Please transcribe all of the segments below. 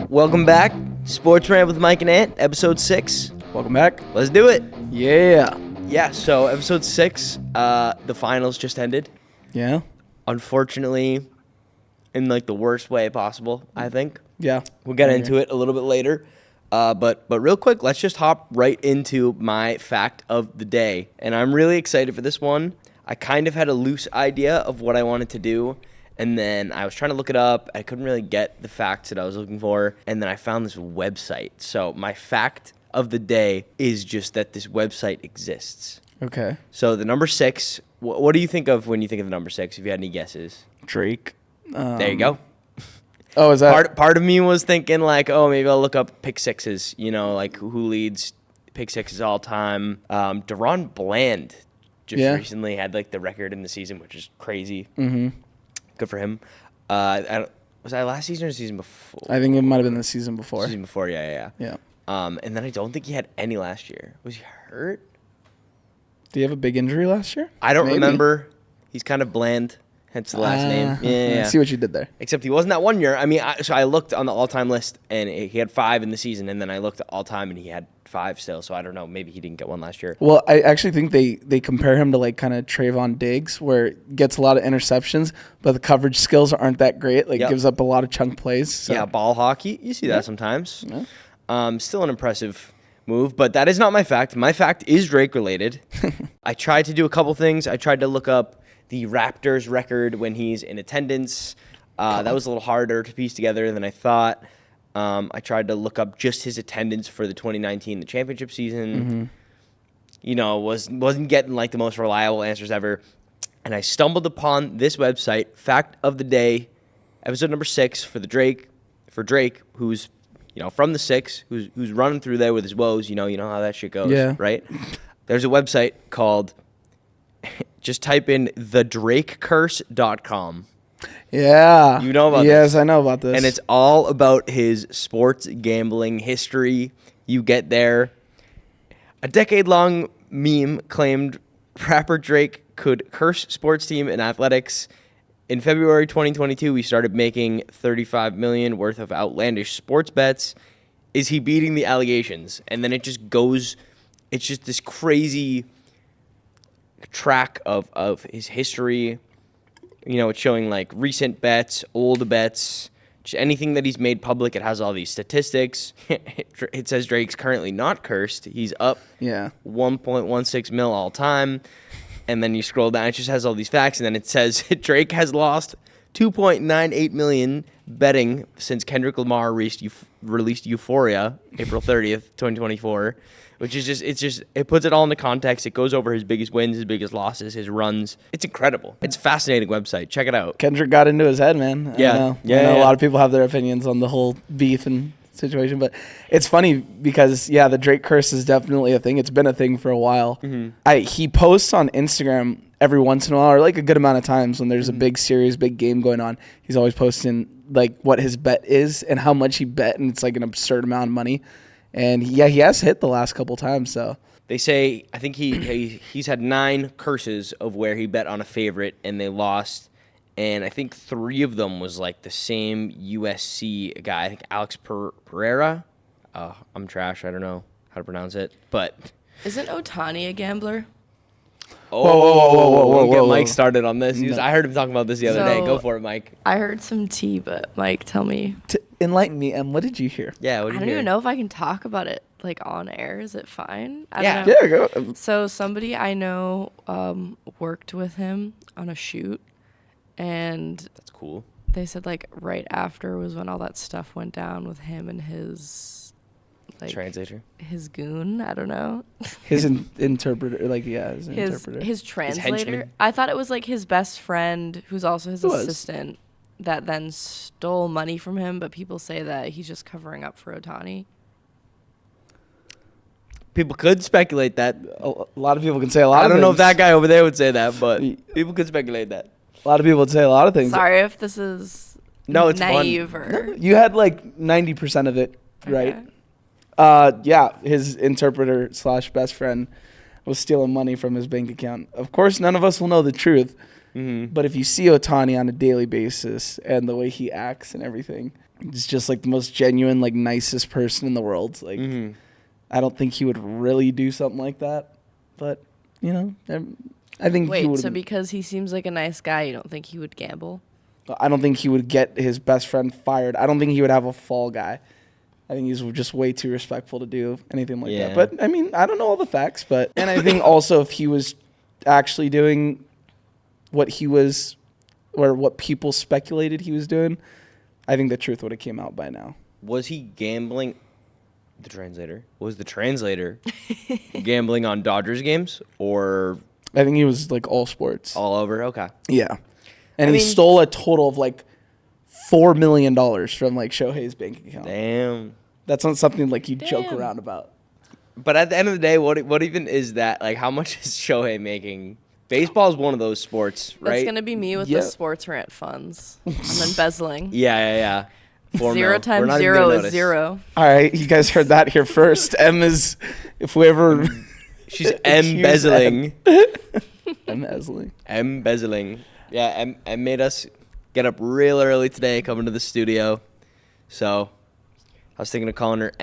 Welcome back. Sports Rant with Mike and Ant, episode 6. Welcome back. Let's do it. Yeah. Yeah, so episode 6, the finals just ended. Yeah. Unfortunately, in like the worst way possible, I think. Yeah. We'll get into it a little bit later. But real quick, let's just hop right into my fact of the day. And I'm really excited for this one. I kind of had a loose idea of what I wanted to do. And then I was trying to look it up. I couldn't really get the facts that I was looking for. And then I found this website. So my fact of the day is just that this website exists. Okay. So the number 6, what do you think of when you think of the number 6, if you had any guesses? Drake. There you go. Oh, is that? Part of me was thinking like, oh, maybe I'll look up pick sixes, like who leads pick sixes all time. Deron Bland just recently had like the record in the season, which is crazy. Mm-hmm. Good for him. Was that last season or the season before? I think it might have been the season before. Season before, yeah. And then I don't think he had any last year. Was he hurt? Did he have a big injury last year? I don't remember. He's kind of bland, hence the last name. Yeah. I see what you did there. Except he wasn't that 1 year. I mean, so I looked on the all-time list, and he had 5 in the season, and then I looked at all-time, and he had 5 still. So I don't know. Maybe he didn't get one last year. Well, I actually think they compare him to like kind of Trayvon Diggs, where he gets a lot of interceptions, but the coverage skills aren't that great. Like gives up a lot of chunk plays. So. Yeah, ball hockey. You see that sometimes. Yeah. Still an impressive move, but that is not my fact. My fact is Drake related. I tried to do a couple things. I tried to look up the Raptors record when he's in attendance. That was a little harder to piece together than I thought. I tried to look up just his attendance for the 2019 championship season. Mm-hmm. Wasn't getting like the most reliable answers ever. And I stumbled upon this website, fact of the day, episode number 6 for Drake, who's from the 6, who's running through there with his woes. You know how that shit goes, right? There's a website called, just type in thedrakecurse.com. Yeah. You know about this? Yes, I know about this. And it's all about his sports gambling history. You get there. A decade-long meme claimed rapper Drake could curse sports team and athletics. In February 2022, he started making $35 million worth of outlandish sports bets. Is he beating the allegations? And then it just goes. It's just this crazy track of his history. It's showing like recent bets, old bets, just anything that he's made public. It has all these statistics. It says Drake's currently not cursed. He's up 1.16 mil all time. And then you scroll down, it just has all these facts. And then it says Drake has lost $2.98 million betting since Kendrick Lamar released Euphoria, April 30th, 2024. Which is it puts it all into context. It goes over his biggest wins, his biggest losses, his runs. It's incredible. It's a fascinating website. Check it out. Kendrick got into his head, man. I know a lot of people have their opinions on the whole beef and situation, but it's funny because the Drake curse is definitely a thing. It's been a thing for a while. Mm-hmm. He posts on Instagram every once in a while, or like a good amount of times when there's a big series, big game going on. He's always posting like what his bet is and how much he bet, and it's like an absurd amount of money. And he has hit the last couple times. So they say, I think he's had 9 curses of where he bet on a favorite and they lost. And I think 3 of them was like the same USC guy. I think Alex Pereira. I'm trash. I don't know how to pronounce it. But isn't Ohtani a gambler? Whoa. Get Mike started on this. I heard him talking about this the other day. Go for it, Mike. I heard some tea, but Mike, tell me. Enlighten me, Em. What did you hear? Yeah, what did you hear? I don't even know if I can talk about it like on air. Is it fine? I don't know. Yeah, go. So somebody I know worked with him on a shoot, and that's cool. They said like right after was when all that stuff went down with him and his translator, his goon. I don't know. His interpreter, his interpreter, his translator. I thought it was like his best friend, who's also his assistant, that then stole money from him. But people say that he's just covering up for Ohtani. People could speculate that. A lot of people can say a lot of things. I don't know if that guy over there would say that, but people could speculate that. A lot of people would say a lot of things. Sorry if this is it's naive fun. or... No, you had like 90% of it right. His interpreter / best friend was stealing money from his bank account. Of course, none of us will know the truth. But if you see Ohtani on a daily basis and the way he acts and everything, he's just like the most genuine, like nicest person in the world. Like, I don't think he would really do something like that. But, you know, I think he would. Wait, so because he seems like a nice guy, you don't think he would gamble? I don't think he would get his best friend fired. I don't think he would have a fall guy. I think he's just way too respectful to do anything like that. But, I mean, I don't know all the facts. And I think also if he was actually doing what he was, or what people speculated he was doing, I think the truth would have came out by now. Was he gambling? Was the translator gambling on Dodgers games, or? I think he was like all sports. All over? Okay. Yeah. And he stole a total of like $4 million from like Shohei's bank account. Damn. That's not something like you joke around about. But at the end of the day, what even is that? Like, how much is Shohei making? Baseball is one of those sports, right? That's gonna be me with the sports rant funds. I'm embezzling. Yeah. 4 0 mil. times 0 is 0. All right, you guys heard that here first. M is, if we ever... She's embezzling. Embezzling. Yeah, M made us get up real early today, coming to the studio. So I was thinking of calling her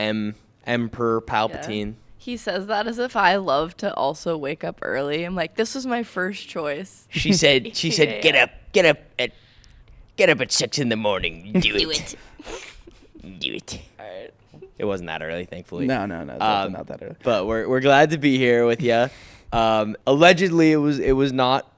Emperor Palpatine. Yeah. He says that as if I love to also wake up early. I'm like, this was my first choice. She said, get up at 6 in the morning. Do it. Do it. All right. It wasn't that early, thankfully. No, definitely not that early. But we're glad to be here with you. Allegedly, it was not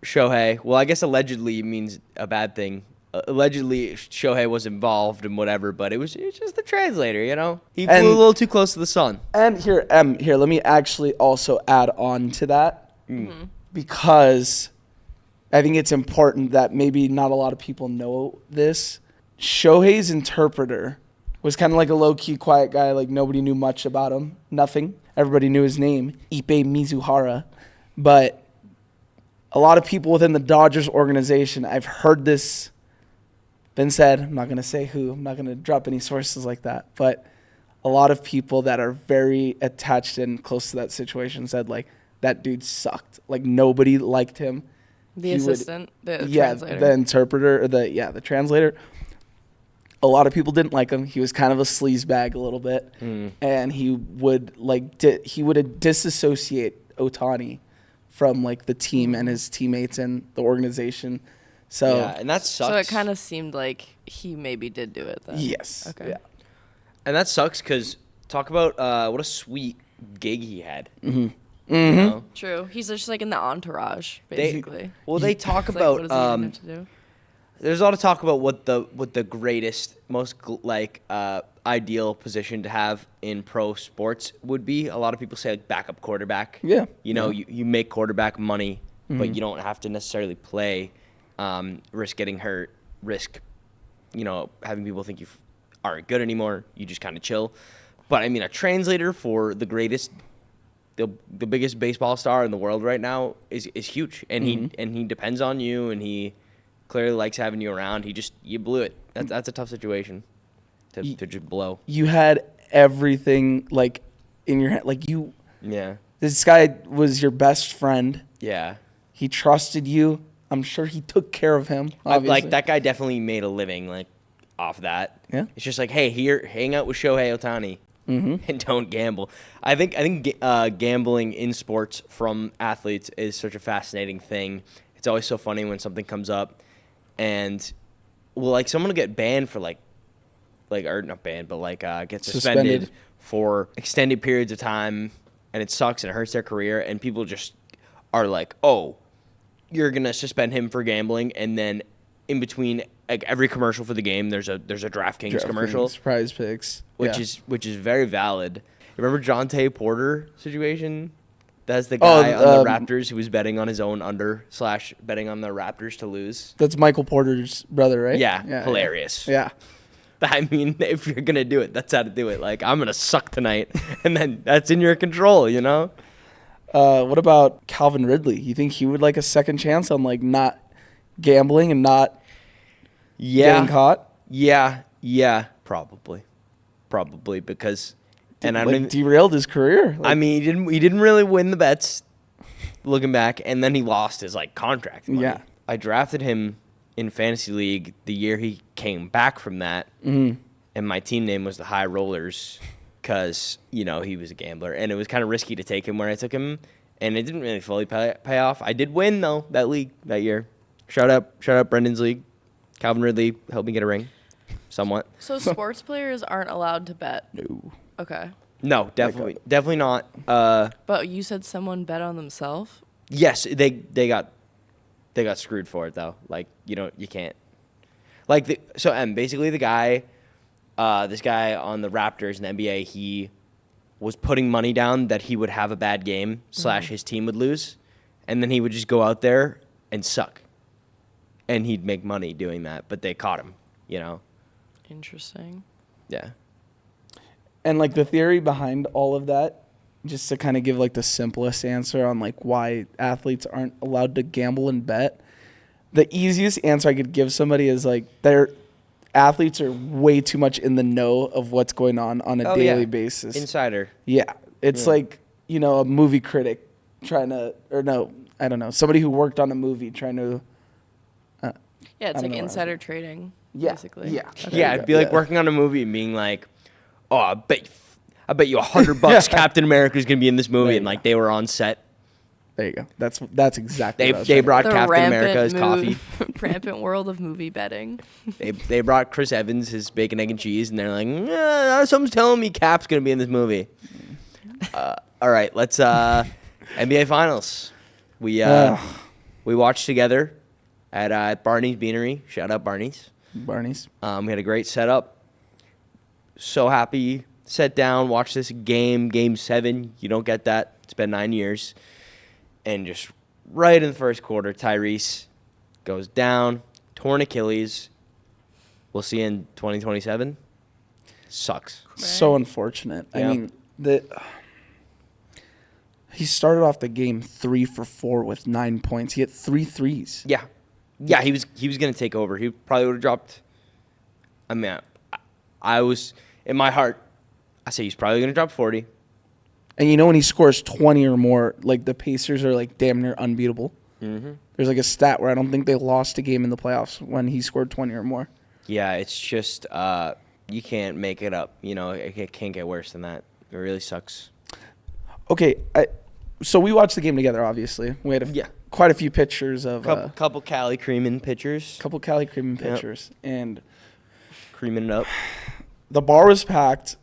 Shohei. Well, I guess allegedly means a bad thing. Allegedly, Shohei was involved and whatever, but it was just the translator, you know? He flew a little too close to the sun. And here, let me actually also add on to that. Because I think it's important that maybe not a lot of people know this. Shohei's interpreter was kind of like a low-key, quiet guy. Like, nobody knew much about him. Nothing. Everybody knew his name, Ippei Mizuhara. But a lot of people within the Dodgers organization, I've heard this been said. I'm not going to say who. I'm not going to drop any sources like that. But a lot of people that are very attached and close to that situation said, like, that dude sucked. Like, nobody liked him. The assistant, the translator. The interpreter, or the translator. A lot of people didn't like him. He was kind of a sleazebag a little bit. And he would, disassociate Ohtani from, like, the team and his teammates and the organization. So, yeah, and that sucks. So it kind of seemed like he maybe did do it then. Yes. Okay. Yeah. And that sucks because talk about what a sweet gig he had. Mm-hmm. You know? True. He's just like in the entourage, basically. They talk It's about like, what does he have to do? there's a lot of talk about what the greatest, most ideal position to have in pro sports would be. A lot of people say like backup quarterback. Yeah. You know, you make quarterback money, but you don't have to necessarily play, risk getting hurt, risk, having people think you aren't good anymore. You just kind of chill. But I mean, a translator for the greatest, the biggest baseball star in the world right now is huge, and he depends on you, and he clearly likes having you around. You blew it. That's a tough situation to just blow. You had everything like in your head, like you. Yeah. This guy was your best friend. Yeah. He trusted you. I'm sure he took care of him. Obviously. Like that guy definitely made a living like off that. Yeah. It's just like, hey, here, hang out with Shohei Ohtani. And don't gamble. I think gambling in sports from athletes is such a fascinating thing. It's always so funny when something comes up, and someone will get banned for or not banned, but get suspended for extended periods of time, and it sucks and it hurts their career, and people just are like, oh, you're gonna suspend him for gambling, and then in between every commercial for the game, there's a DraftKings commercial, Prize Picks, which is very valid. Remember Jonte Porter situation? That's the guy on the Raptors who was betting on his own betting on the Raptors to lose. That's Michael Porter's brother, right? Yeah, hilarious. Yeah. I mean, if you're gonna do it, that's how to do it. Like, I'm gonna suck tonight, and then that's in your control, you know. What about Calvin Ridley? You think he would like a second chance on not gambling and not getting caught? Yeah, probably because, and I mean, derailed his career. I mean, he didn't really win the bets, looking back, and then he lost his contract money. Yeah. I drafted him in fantasy league the year he came back from that, Mm-hmm. and my team name was the High Rollers because he was a gambler, and it was kind of risky to take him where I took him, and it didn't really fully pay off. I did win though that league that year. Shout out Brendan's league. Calvin Ridley helped me get a ring, somewhat. So sports players aren't allowed to bet. No. Okay. No, definitely not. But you said someone bet on themselves. Yes, they got screwed for it though. Like you can't. Like basically the guy, this guy on the Raptors in the NBA, he was putting money down that he would have a bad game / his team would lose, and then he would just go out there and suck, and he'd make money doing that. But they caught him. Interesting. Yeah. And like the theory behind all of that, just to kind of give like the simplest answer on like why athletes aren't allowed to gamble and bet, the easiest answer I could give somebody is like their athletes are way too much in the know of what's going on a daily basis. Insider. Yeah. It's like, a movie critic somebody who worked on a movie trying to. Yeah, it's like insider trading, basically. Yeah. Okay. Yeah, it'd be like working on a movie and being like, "Oh, I bet you $100 Captain America is gonna be in this movie," and like they were on set. There you go. That's exactly. They brought Captain America his coffee. Rampant world of movie betting. They brought Chris Evans his bacon, egg, and cheese, and they're like, "Someone's telling me Cap's gonna be in this movie." All right, let's NBA Finals. We watched together at Barney's Beanery. Shout out Barney's. Barney's. We had a great setup. So happy. Sat down, watched this game 7. You don't get that. It's been 9 years. And just right in the first quarter, Tyrese goes down, torn Achilles. We'll see you in 2027. Sucks. So unfortunate. Yeah. I mean, he started off the game 3 for 4 with 9 points. He hit 3 threes. Yeah, he was going to take over. He probably would have dropped. I mean, I was in my heart. I say he's probably going to drop 40. And when he scores 20 or more, like the Pacers are like damn near unbeatable. Mm-hmm. There's like a stat where I don't think they lost a game in the playoffs when he scored 20 or more. Yeah, it's just you can't make it up. It can't get worse than that. It really sucks. Okay, so we watched the game together. Obviously, we had quite a few pictures of couple Cali creaming pitchers. Couple Cali creaming pitchers, and creaming it up. The bar was packed.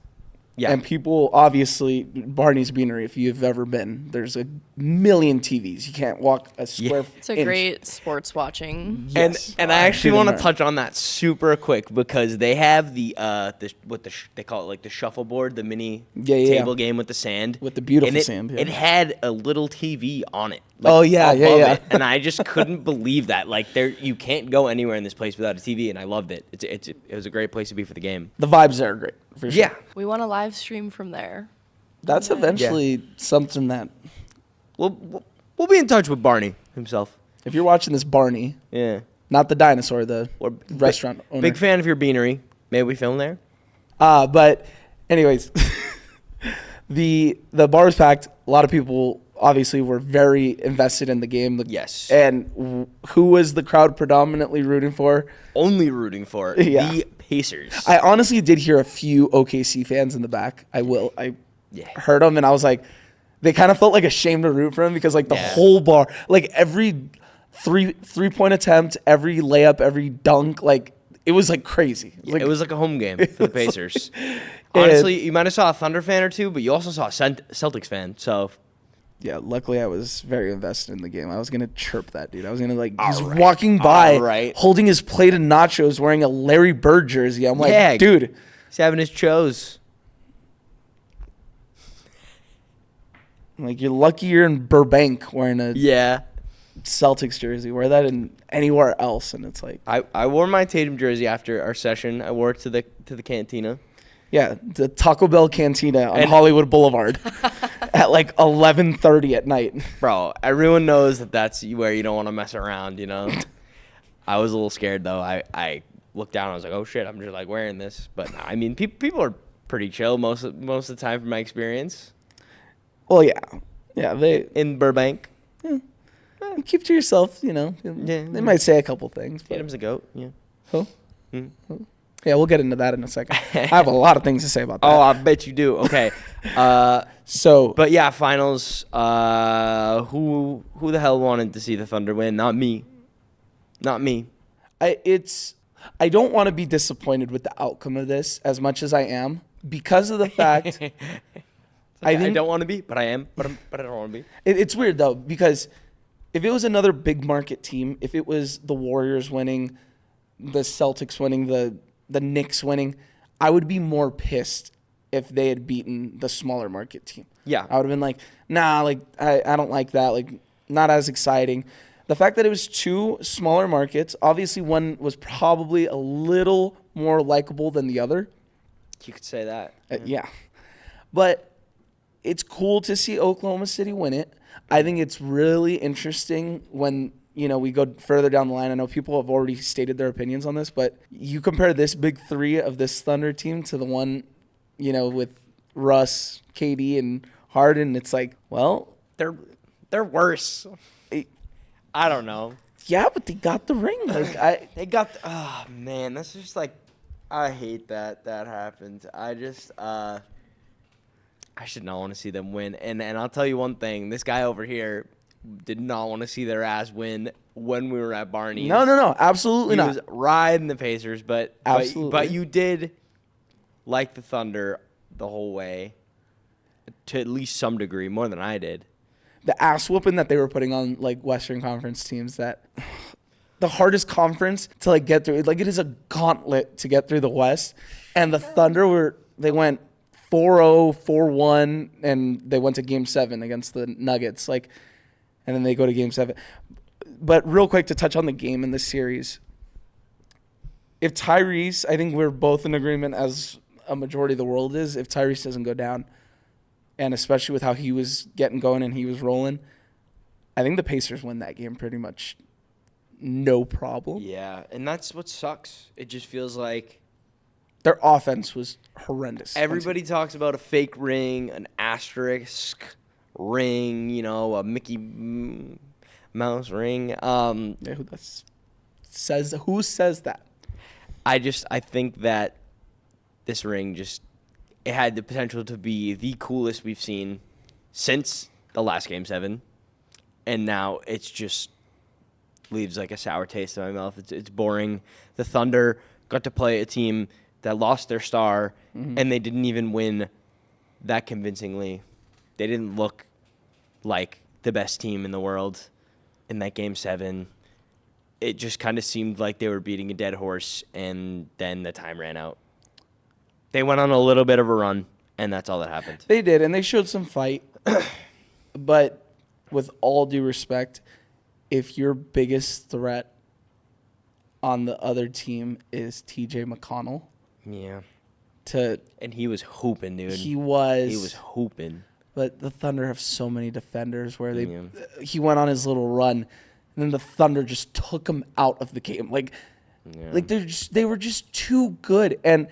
Yeah. And people, obviously, Barney's Beanery, if you've ever been, there's a million TVs. You can't walk a square inch. It's a great sports watching. Yes. And I actually want to touch on that super quick because they have they call it like the shuffleboard, the mini table game with the sand. With the beautiful sand. Yeah. It had a little TV on it. Above it, and I just couldn't believe that. Like you can't go anywhere in this place without a TV, and I loved it. It was a great place to be for the game. The vibes there are great, for sure. Yeah. We want to live stream from there. That's eventually something that... We'll be in touch with Barney himself. If you're watching this, Barney. Yeah. Not the dinosaur, the restaurant owner. Big fan of your beanery. Maybe we film there? But anyways, the bar was packed. A lot of people obviously were very invested in the game. Yes. And who was the crowd predominantly rooting for? Only rooting for the Pacers. I honestly did hear a few OKC fans in the back. I heard them, and I was like, they kind of felt like ashamed to root for him because like the whole bar, like every three-point attempt, every layup, every dunk, like it was like crazy. It was like a home game for the Pacers. Honestly, you might have saw a Thunder fan or two, but you also saw a Celtics fan. So, yeah, luckily I was very invested in the game. I was gonna chirp that dude. I was gonna he's walking by, holding his plate of nachos, wearing a Larry Bird jersey. I'm like, dude, he's having his chos. Like, you're lucky you're in Burbank wearing a Celtics jersey. Wear that in anywhere else, and it's like I wore my Tatum jersey after our session. I wore it to the cantina. Yeah, the Taco Bell cantina on Hollywood Boulevard at like 11:30 at night. Bro, everyone knows that's where you don't want to mess around, I was a little scared though. I looked down. I was like, oh shit, I'm just like wearing this. But I mean, people are pretty chill most of the time from my experience. Well, yeah, they in Burbank. Yeah. You keep to yourself, you know. Yeah. They might say a couple things. Tatum's a goat. Yeah. Who? Who? Yeah, we'll get into that in a second. I have a lot of things to say about that. Oh, I bet you do. Okay. But yeah, finals. Who the hell wanted to see the Thunder win? Not me. I don't want to be disappointed with the outcome of this as much as I am because of the fact. I don't want to be, but I am. But I don't want to be. It's weird though, because if it was another big market team, if it was the Warriors winning, the Celtics winning, the Knicks winning, I would be more pissed if they had beaten the smaller market team. Yeah. I would have been like, nah, like I don't like that. Like, not as exciting. The fact that it was two smaller markets, obviously one was probably a little more likable than the other. You could say that. Yeah. But it's cool to see Oklahoma City win it. I think it's really interesting when, you know, we go further down the line. I know people have already stated their opinions on this, but you compare this big three of this Thunder team to the one, you know, with Russ, KD, and Harden. It's like, well, they're worse. I don't know. Yeah, but they got the ring. Like oh man, that's just like, I hate that happened. I should not want to see them win. And I'll tell you one thing, this guy over here did not want to see their ass win when we were at Barney's. No, absolutely not. He was riding the Pacers, but you did like the Thunder the whole way, to at least some degree, more than I did. The ass whooping that they were putting on like Western Conference teams, that the hardest conference to like get through. Like, it is a gauntlet to get through the West, and the Thunder went 4-0, 4-1, and they went to Game 7 against the Nuggets. Like, and then they go to Game 7. But real quick, to touch on the game in this series, if Tyrese, I think we're both in agreement, as a majority of the world is, if Tyrese doesn't go down, and especially with how he was getting going and he was rolling, I think the Pacers win that game pretty much no problem. Yeah, and that's what sucks. It just feels like their offense was horrendous. Everybody talks about a fake ring, an asterisk ring, you know, a Mickey Mouse ring. Yeah, who says that? I think that this ring it had the potential to be the coolest we've seen since the last Game 7. And now it's just leaves like a sour taste in my mouth. It's boring. The Thunder got to play a team that lost their star, and they didn't even win that convincingly. They didn't look like the best team in the world in that Game 7. It just kind of seemed like they were beating a dead horse, and then the time ran out. They went on a little bit of a run, and that's all that happened. They did, and they showed some fight. But with all due respect, if your biggest threat on the other team is TJ McConnell. Yeah. And he was hooping, dude. He was. He was hooping. But the Thunder have so many defenders where he went on his little run, and then the Thunder just took him out of the game. Like they were just too good. And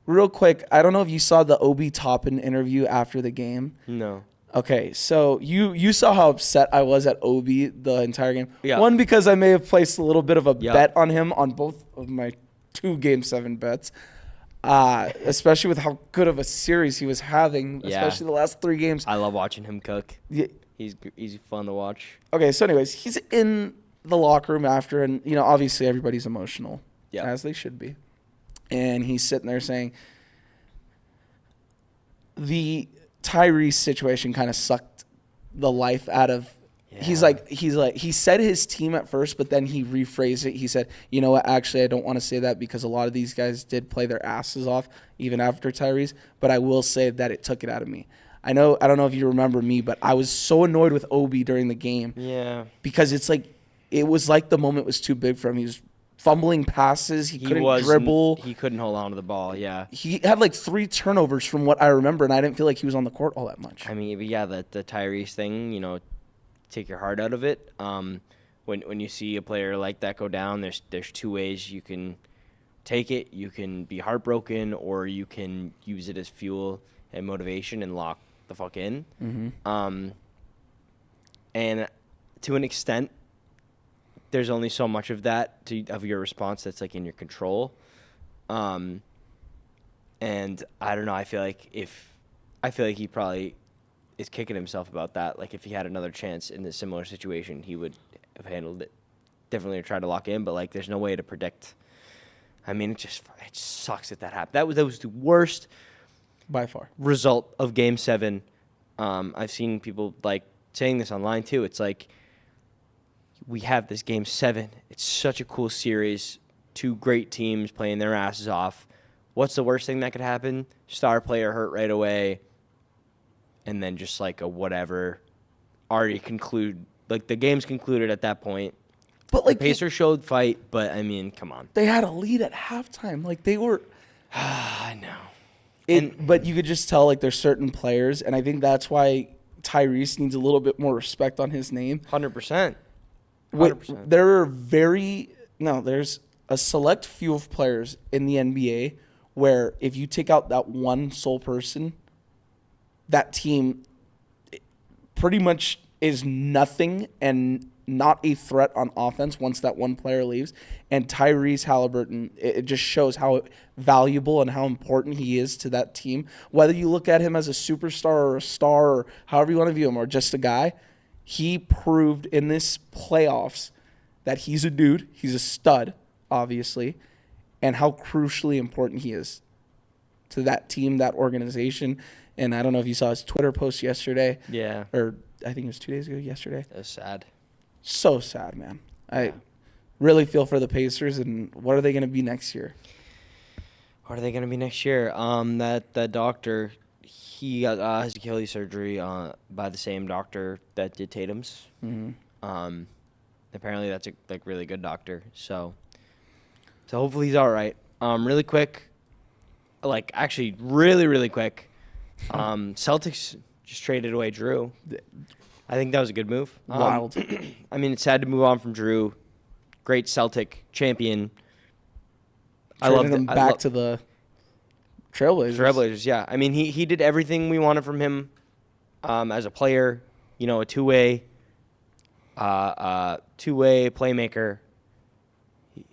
real quick, I don't know if you saw the Obi Toppin interview after the game. No. Okay, so you saw how upset I was at Obi the entire game. Yeah. One, because I may have placed a little bit of a bet on him on both of my 2 Game 7 bets, especially with how good of a series he was having, especially the last 3 games. I love watching him cook. Yeah. He's fun to watch. Okay, so anyways, he's in the locker room after, and you know, obviously everybody's emotional, as they should be. And he's sitting there saying the Tyrese situation kind of sucked the life out of. Yeah. He said his team at first, but then he rephrased it. He said, "You know what? Actually, I don't want to say that because a lot of these guys did play their asses off even after Tyrese. But I will say that it took it out of me. I don't know if you remember me, but I was so annoyed with Obi during the game. Yeah, because it was like the moment was too big for him. He was fumbling passes. He couldn't dribble. He couldn't hold on to the ball, yeah. He had like 3 turnovers from what I remember, and I didn't feel like he was on the court all that much. I mean, yeah, the Tyrese thing, you know, take your heart out of it. When you see a player like that go down, there's 2 ways you can take it. You can be heartbroken, or you can use it as fuel and motivation and lock the fuck in. Mm-hmm. And to an extent, there's only so much of that of your response that's like in your control. And I don't know. I feel like he probably is kicking himself about that. Like if he had another chance in this similar situation, he would have handled it differently or tried to lock in. But like, there's no way to predict. I mean, it just sucks that happened. That was the worst by far result of Game 7. I've seen people like saying this online too. It's like we have this Game 7. It's such a cool series. 2 great teams playing their asses off. What's the worst thing that could happen? Star player hurt right away, and then just like a whatever already conclude. Like the game's concluded at that point. But like the Pacers showed fight, but I mean, come on. They had a lead at halftime. Like they were. I know. But you could just tell like there's certain players, and I think that's why Tyrese needs a little bit more respect on his name. 100%. There's a select few of players in the NBA where if you take out that one sole person, that team pretty much is nothing and not a threat on offense once that one player leaves. And Tyrese Halliburton, it just shows how valuable and how important he is to that team. Whether you look at him as a superstar or a star or however you want to view him or just a guy, he proved in this playoffs that he's a dude, he's a stud, obviously, and how crucially important he is to that team, that organization. And I don't know if you saw his Twitter post yesterday. Yeah. Or I think it was 2 days ago yesterday. That's sad. So sad, man. I really feel for the Pacers, and what are they going to be next year? What are they going to be next year? That doctor, he got his Achilles surgery by the same doctor that did Tatum's. Mm-hmm. Apparently that's a really good doctor. So hopefully he's all right. Really quick, really quick. Celtics just traded away Drew. I think that was a good move. Wild. I mean, it's sad to move on from Drew. Great Celtic champion. I love him back to the Trailblazers. Trailblazers, yeah. I mean, he did everything we wanted from him as a player. You know, a two-way playmaker.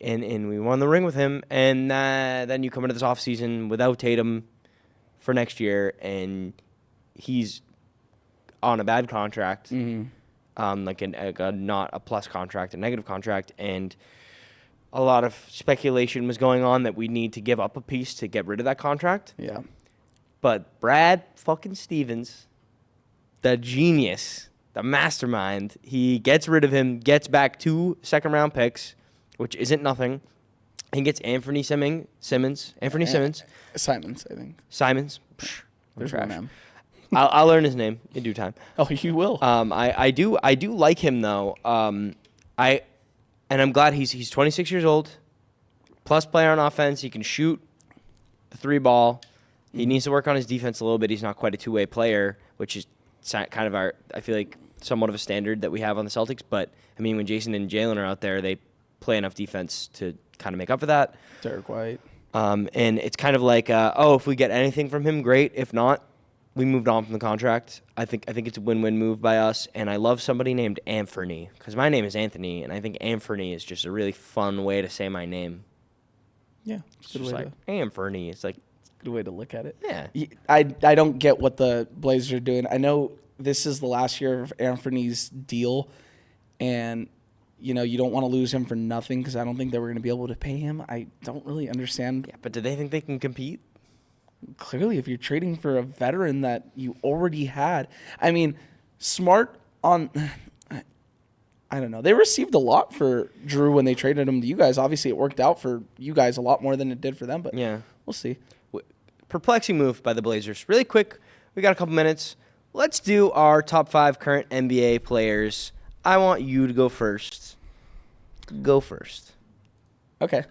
And we won the ring with him. And then you come into this offseason without Tatum for next year, and he's on a bad contract, not a plus contract, a negative contract, and a lot of speculation was going on that we need to give up a piece to get rid of that contract. Yeah. But Brad fucking Stevens, the genius, the mastermind, he gets rid of him, gets back 2 second-round picks, which isn't nothing. He gets Simons, I think. Simons. There's one M. I'll learn his name in due time. Oh, you will. I do like him though. And I'm glad he's 26 years old, plus player on offense. He can shoot the 3 ball. He needs to work on his defense a little bit. He's not quite a 2-way player, which is kind of I feel like somewhat of a standard that we have on the Celtics. But I mean, when Jason and Jalen are out there, they play enough defense to kind of make up for that. Derek White. And it's kind of like, if we get anything from him, great. If not, we moved on from the contract. I think it's a win-win move by us. And I love somebody named Anthony because my name is Anthony, and I think Anthony is just a really fun way to say my name. Yeah, it's just like Anthony. It's like good way to look at it. Yeah. I don't get what the Blazers are doing. I know this is the last year of Anthony's deal, and you don't want to lose him for nothing because I don't think they were going to be able to pay him. I don't really understand. Yeah, but do they think they can compete? Clearly, if you're trading for a veteran that you already had. I mean, Smart on... I don't know. They received a lot for Drew when they traded him to you guys. Obviously, it worked out for you guys a lot more than it did for them, but yeah, we'll see. Perplexing move by the Blazers. Really quick, we got a couple minutes. Let's do our top 5 current NBA players. I want you to go first. Go first. Okay.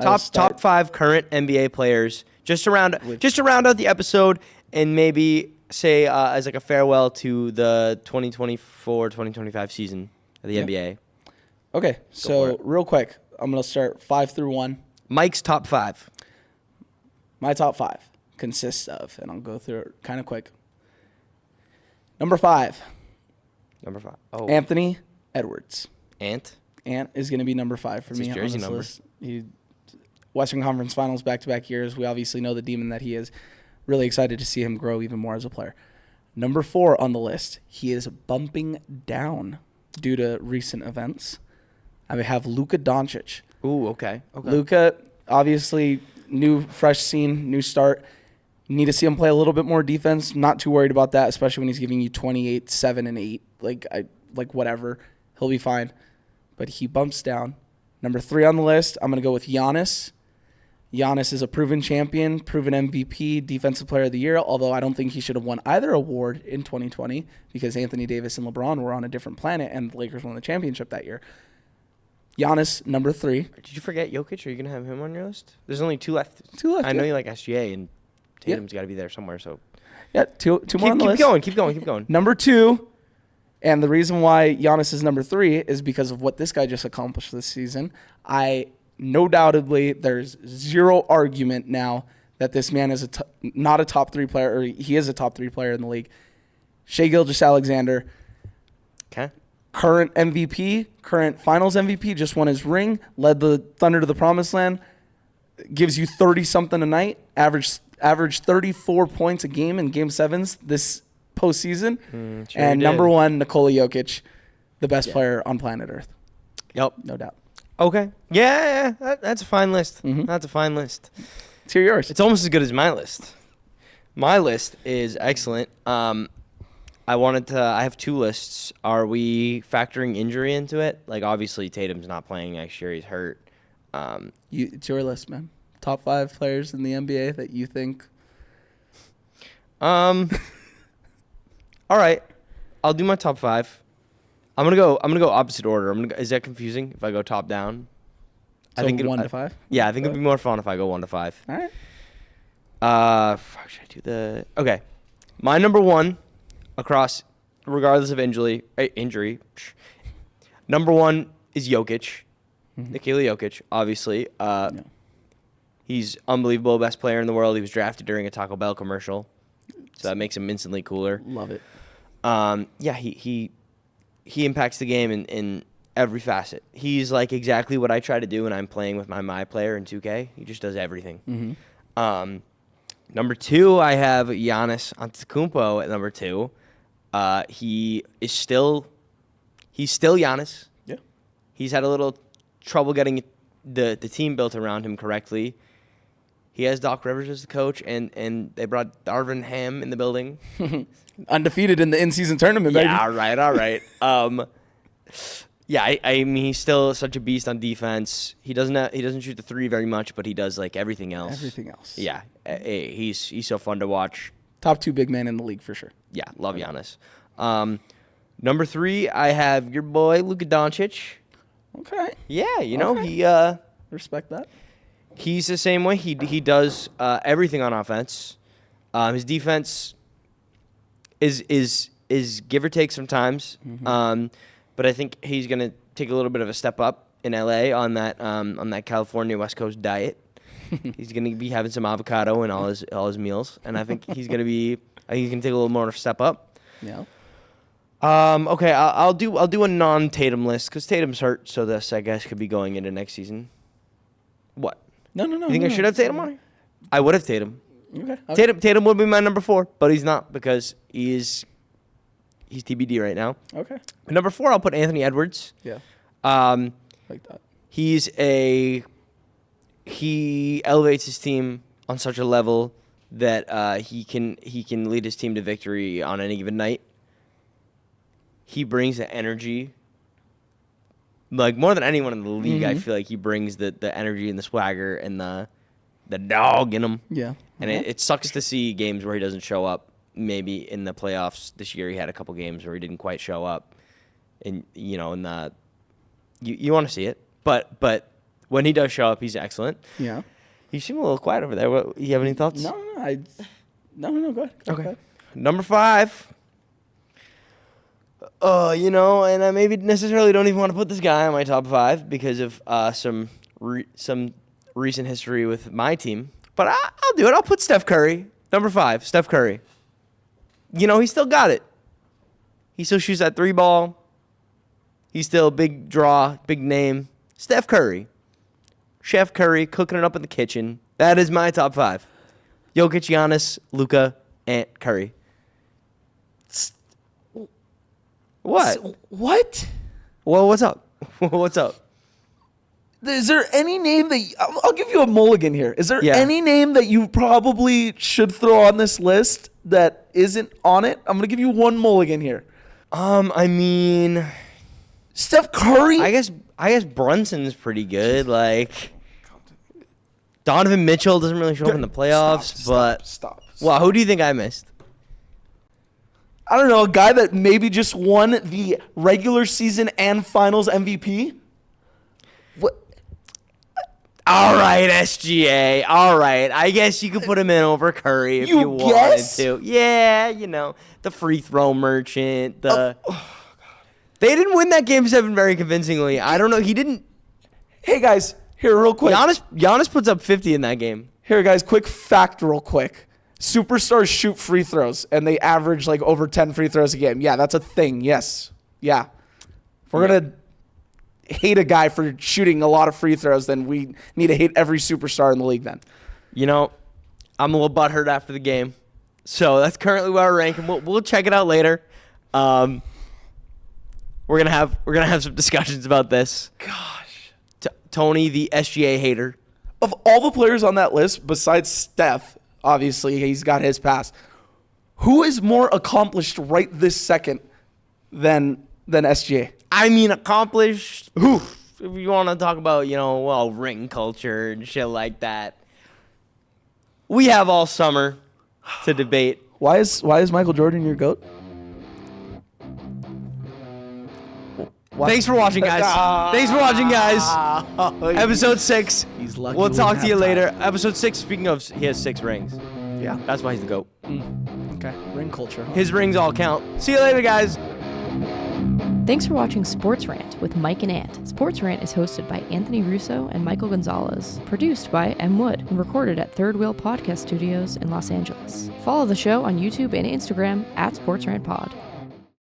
Top 5 current NBA players. Just to round out the episode and maybe say as like a farewell to the 2024-2025 season of the NBA. Okay, so real quick, I'm going to start 5 through 1. Mike's top 5. My top 5 consists of, and I'll go through it kind of quick. Number 5. Oh. Anthony Edwards. Ant is going to be number 5 for me on this list. Western Conference Finals back-to-back years. We obviously know the demon that he is. Really excited to see him grow even more as a player. Number 4 on the list, he is bumping down due to recent events. I have Luka Doncic. Ooh, okay. Luka, obviously, new fresh scene, new start. Need to see him play a little bit more defense. Not too worried about that, especially when he's giving you 28, 7, and 8. Whatever. He'll be fine. But he bumps down. Number 3 on the list, I'm going to go with Giannis. Giannis is a proven champion, proven MVP, Defensive Player of the Year, although I don't think he should have won either award in 2020 because Anthony Davis and LeBron were on a different planet and the Lakers won the championship that year. Giannis, number 3. Did you forget Jokic? Are you going to have him on your list? There's only 2 left. 2 left. I know you like SGA, and Tatum's got to be there somewhere. So yeah, two more on the list. Keep going. Number 2, and the reason why Giannis is number 3 is because of what this guy just accomplished this season. No doubtedly, there's zero argument now that this man is not a top 3 player, or he is a top 3 player in the league. Shai Gilgeous-Alexander, okay, current MVP, current Finals MVP, just won his ring, led the Thunder to the Promised Land, gives you 30-something a night, averaged 34 points a game in Game 7s this postseason, and number 1, Nikola Jokic, the best player on planet Earth. Yep, no doubt. Okay. Yeah, that's a fine list. Mm-hmm. That's a fine list. Let's hear yours. It's almost as good as my list. My list is excellent. I have 2 lists. Are we factoring injury into it? Like, obviously, Tatum's not playing next year. He's hurt. It's your list, man. Top 5 players in the NBA that you think. All right. I'll do my top 5. I'm gonna go opposite order. Is that confusing if I go top down? So I think 1 to 5. Yeah, I think it'd be more fun if I go 1 to 5. All right. Should I do the? Okay, my number 1 across, regardless of injury. Number 1 is Jokic, Nikola Jokic. Obviously, he's unbelievable, best player in the world. He was drafted during a Taco Bell commercial, so that makes him instantly cooler. Love it. Yeah, he impacts the game in every facet. He's like exactly what I try to do when I'm playing with my player in 2K. He just does everything. Mm-hmm. Number 2, I have Giannis Antetokounmpo at number 2. He's still Giannis. Yeah. He's had a little trouble getting the team built around him correctly. He has Doc Rivers as the coach, and they brought Darvin Ham in the building. Undefeated in the in-season tournament, baby. Yeah, all right. Yeah, I mean, he's still such a beast on defense. He doesn't shoot the 3 very much, but he does like everything else. Yeah, he's so fun to watch. Top 2 big man in the league for sure. Yeah, love Giannis. Number 3, I have your boy Luka Doncic. Okay. Yeah, he respect that. He's the same way. He does everything on offense. His defense is give or take sometimes. Mm-hmm. But I think he's gonna take a little bit of a step up in LA on that California West Coast diet. He's gonna be having some avocado in all his meals, and I think he's gonna take a little more of a step up. Yeah. Okay, I'll do a non-Tatum list because Tatum's hurt, so this I guess could be going into next season. What? No. You think I should have Tatum on here? I would have Tatum. Okay. Tatum would be my number 4, but he's not because he's TBD right now. Okay. Number 4, I'll put Anthony Edwards. Yeah. Like that. He elevates his team on such a level that he can lead his team to victory on any given night. He brings the energy. Like more than anyone in the league, I feel like he brings the energy and the swagger and the dog in him. Yeah. And it sucks to see games where he doesn't show up. Maybe in the playoffs this year, he had a couple games where he didn't quite show up. And, you want to see it. But when he does show up, he's excellent. Yeah. You seem a little quiet over there. You have any thoughts? No. No, go ahead. Okay. Go ahead. Number 5. And I maybe necessarily don't even want to put this guy on my top 5 because of some recent history with my team. But I'll do it. I'll put Steph Curry. Number 5, Steph Curry. He still got it. He still shoots that 3 ball. He's still a big draw, big name. Steph Curry. Chef Curry cooking it up in the kitchen. That is my top 5. Jokic, Giannis, Luka, Ant, Curry. What? What? Well, what's up? What's up? Is there any name that I'll give you a mulligan here? Is there any name that you probably should throw on this list that isn't on it? I'm gonna give you one mulligan here. I mean, Steph Curry. I guess Brunson's pretty good. Like, Donovan Mitchell doesn't really show up in the playoffs, Stop. Wow, who do you think I missed? I don't know, a guy that maybe just won the regular season and finals MVP. What? All right, SGA. All right. I guess you could put him in over Curry if you wanted to. Yeah, the free throw merchant. They didn't win that game 7 very convincingly. I don't know. He didn't. Hey, guys, here real quick. Giannis puts up 50 in that game. Here, guys, quick fact real quick. Superstars shoot free throws, and they average like over 10 free throws a game. Yeah, that's a thing. Yes. Yeah. If we're going to hate a guy for shooting a lot of free throws, then we need to hate every superstar in the league then. I'm a little butthurt after the game. So that's currently where we're ranking. We'll check it out later. We're gonna have some discussions about this. Gosh. Tony, the SGA hater. Of all the players on that list, besides Steph, obviously he's got his pass, who is more accomplished right this second than SGA? I mean, accomplished. If you want to talk about, ring culture and shit like that, we have all summer to debate. Why is Michael Jordan your GOAT? Thanks for watching, guys. Episode 6. He's lucky. We'll talk to you later. Episode 6. Speaking of, he has 6 rings. Yeah, that's why he's the GOAT. Okay, ring culture. Huh? His rings all count. See you later, guys. Thanks for watching Sports Rant with Mike and Ant. Sports Rant is hosted by Anthony Russo and Michael Gonzalez. Produced by M. Wood and recorded at Third Wheel Podcast Studios in Los Angeles. Follow the show on YouTube and Instagram @SportsRantPod.